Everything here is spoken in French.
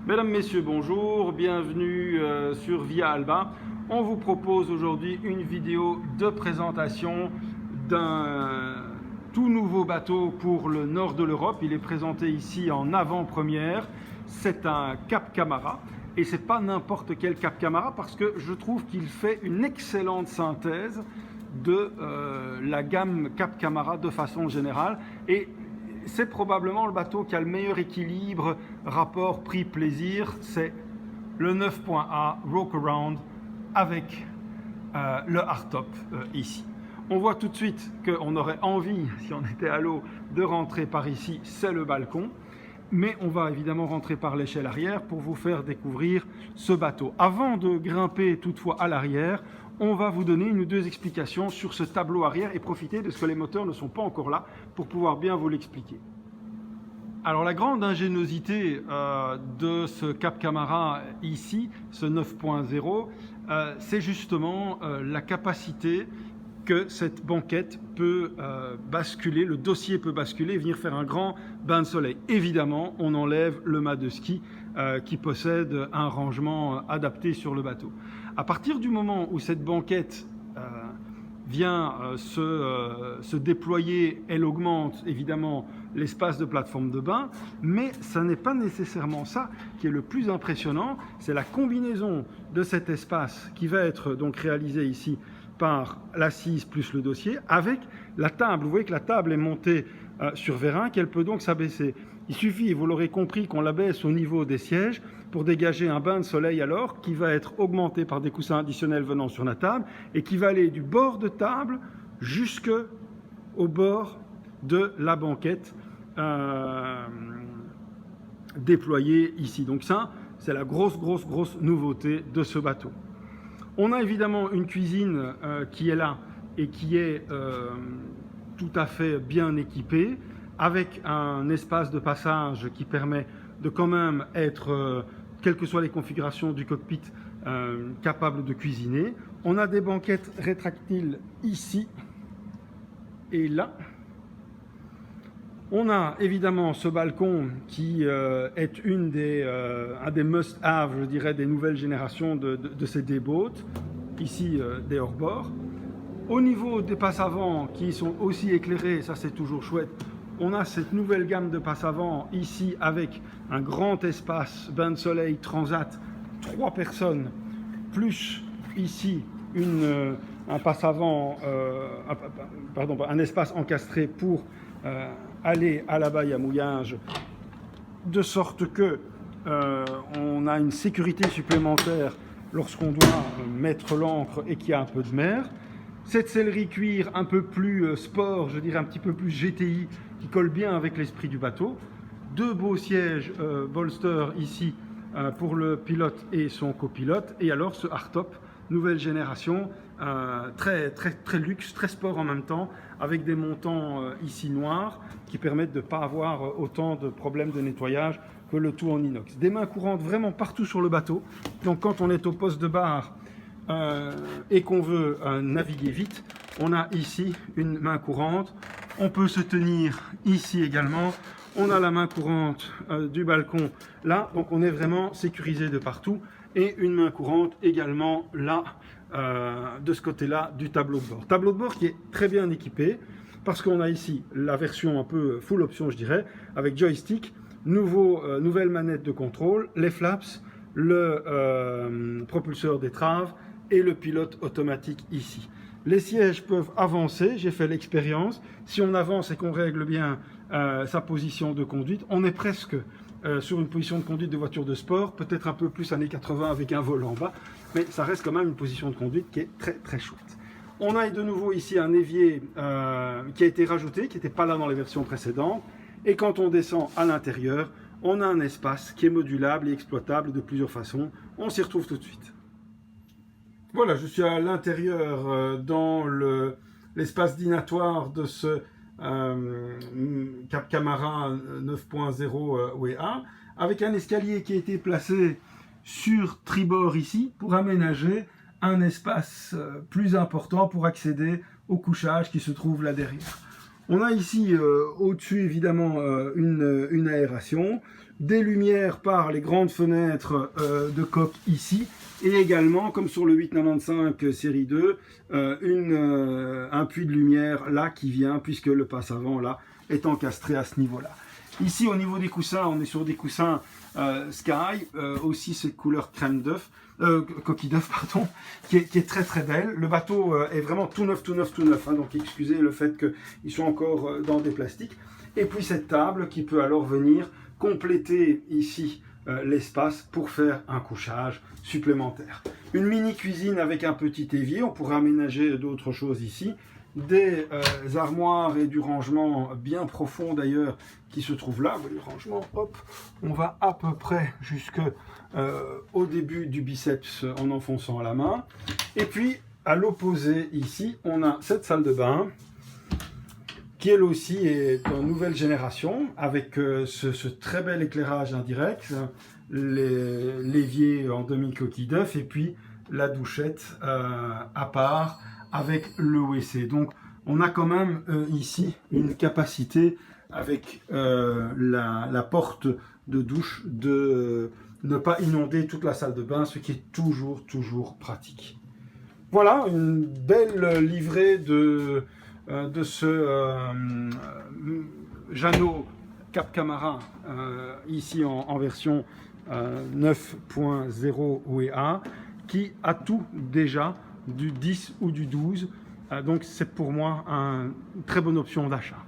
Mesdames, Messieurs, bonjour, bienvenue sur Via Alba. On vous propose aujourd'hui une vidéo de présentation d'un tout nouveau bateau pour le nord de l'Europe. Il est présenté ici en avant-première. C'est un Cap Camara. Et ce n'est pas n'importe quel Cap Camara parce que je trouve qu'il fait une excellente synthèse de la gamme Cap Camara de façon générale. Et c'est probablement le bateau qui a le meilleur équilibre, rapport prix-plaisir. C'est le 9.A Rokaround avec le hardtop ici. On voit tout de suite qu'on aurait envie, si on était à l'eau, de rentrer par ici, c'est le balcon. Mais on va évidemment rentrer par l'échelle arrière pour vous faire découvrir ce bateau. Avant de grimper toutefois à l'arrière, on va vous donner une ou deux explications sur ce tableau arrière et profiter de ce que les moteurs ne sont pas encore là pour pouvoir bien vous l'expliquer. Alors la grande ingéniosité de ce Cap Camara ici, ce 9.0, c'est justement la capacité que cette banquette peut basculer, le dossier peut basculer et venir faire un grand bain de soleil. Évidemment, on enlève le mât de ski qui possède un rangement adapté sur le bateau. À partir du moment où cette banquette vient se déployer, elle augmente évidemment l'espace de plateforme de bain, mais ça n'est pas nécessairement ça qui est le plus impressionnant, c'est la combinaison de cet espace qui va être donc réalisé ici par l'assise plus le dossier, avec la table. Vous voyez que la table est montée sur vérin, qu'elle peut donc s'abaisser. Il suffit, vous l'aurez compris, qu'on l'abaisse au niveau des sièges pour dégager un bain de soleil alors qui va être augmenté par des coussins additionnels venant sur la table et qui va aller du bord de table jusqu'au bord de la banquette déployée ici. Donc ça, c'est la grosse nouveauté de ce bateau. On a évidemment une cuisine qui est là et qui est tout à fait bien équipée, avec un espace de passage qui permet de quand même être, quelles que soient les configurations du cockpit, capable de cuisiner. On a des banquettes rétractiles ici et là. On a évidemment ce balcon qui est un des must-have, je dirais, des nouvelles générations de ces D-boats, ici des hors-bord. Au niveau des passes avant qui sont aussi éclairées, ça c'est toujours chouette, on a cette nouvelle gamme de passes avant ici avec un grand espace, bain de soleil, transat, 3 personnes, plus ici un passe avant, un espace encastré pour aller à la baille à mouillage, de sorte que on a une sécurité supplémentaire lorsqu'on doit mettre l'ancre et qu'il y a un peu de mer. Cette sellerie cuir un peu plus sport, je dirais un petit peu plus GTI, qui colle bien avec l'esprit du bateau. 2 beaux sièges bolster ici pour le pilote et son copilote. Et alors ce hardtop, nouvelle génération, très luxe, très sport en même temps, avec des montants ici noirs qui permettent de ne pas avoir autant de problèmes de nettoyage que le tout en inox. Des mains courantes vraiment partout sur le bateau. Donc quand on est au poste de barre et qu'on veut naviguer vite, on a ici une main courante. On peut se tenir ici également. On a la main courante du balcon là, donc on est vraiment sécurisé de partout. Et une main courante également là, de ce côté-là du tableau de bord. Tableau de bord qui est très bien équipé, parce qu'on a ici la version un peu full option, je dirais, avec joystick, nouvelle manette de contrôle, les flaps, le propulseur d'étrave et le pilote automatique ici. Les sièges peuvent avancer, j'ai fait l'expérience. Si on avance et qu'on règle bien sa position de conduite, on est presque sur une position de conduite de voiture de sport, peut-être un peu plus années 80 avec un vol en bas, mais ça reste quand même une position de conduite qui est très chouette. On a de nouveau ici un évier qui a été rajouté, qui n'était pas là dans les versions précédentes, et quand on descend à l'intérieur, on a un espace qui est modulable et exploitable de plusieurs façons. On s'y retrouve tout de suite. Voilà, je suis à l'intérieur dans l'espace dînatoire de ce Cap Camara 9.0 WA, avec un escalier qui a été placé sur tribord ici pour aménager un espace plus important pour accéder au couchage qui se trouve là derrière. On a ici au-dessus évidemment une aération, des lumières par les grandes fenêtres de coque ici, et également, comme sur le 895 série 2, un puits de lumière là qui vient, puisque le passe-avant là est encastré à ce niveau-là. Ici, au niveau des coussins, on est sur des coussins Sky, aussi cette couleur crème d'œuf, coquille d'œuf, pardon, qui est très très belle. Le bateau est vraiment tout neuf, hein, donc excusez le fait qu'il soit encore dans des plastiques. Et puis cette table qui peut alors venir compléter ici l'espace pour faire un couchage supplémentaire. Une mini cuisine avec un petit évier, on pourrait aménager d'autres choses ici. Des armoires et du rangement bien profond d'ailleurs qui se trouve là. Vous voyez le rangement, hop, on va à peu près jusque au début du biceps en enfonçant la main. Et puis à l'opposé ici, on a cette salle de bain qui elle aussi est en nouvelle génération avec ce très bel éclairage indirect, l'évier en demi-coquille d'œuf et puis la douchette à part avec le WC. Donc on a quand même ici une capacité avec la porte de douche de ne pas inonder toute la salle de bain, ce qui est toujours pratique. Voilà, une belle livrée de ce Jeannot Cap Camarin ici en version 9.0 WEA qui a tout déjà du 10 ou du 12, donc c'est pour moi une très bonne option d'achat.